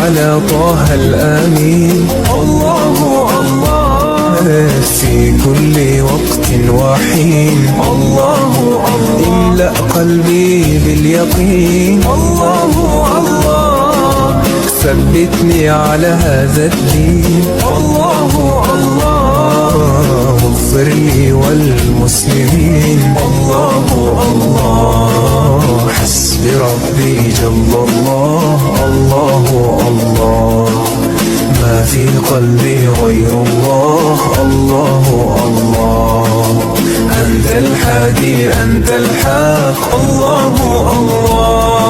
على طه الأمين. الله الله في كل وقت وحين. الله الله املأ قلبي باليقين. الله الله ثبتني على هذا الدين. الله الله اغفر لي والمسلمين. الله الله حسبي ربي جل الله. الله الله ما في قلبي غير الله. الله الله أنت الحادي أنت الحق. الله الله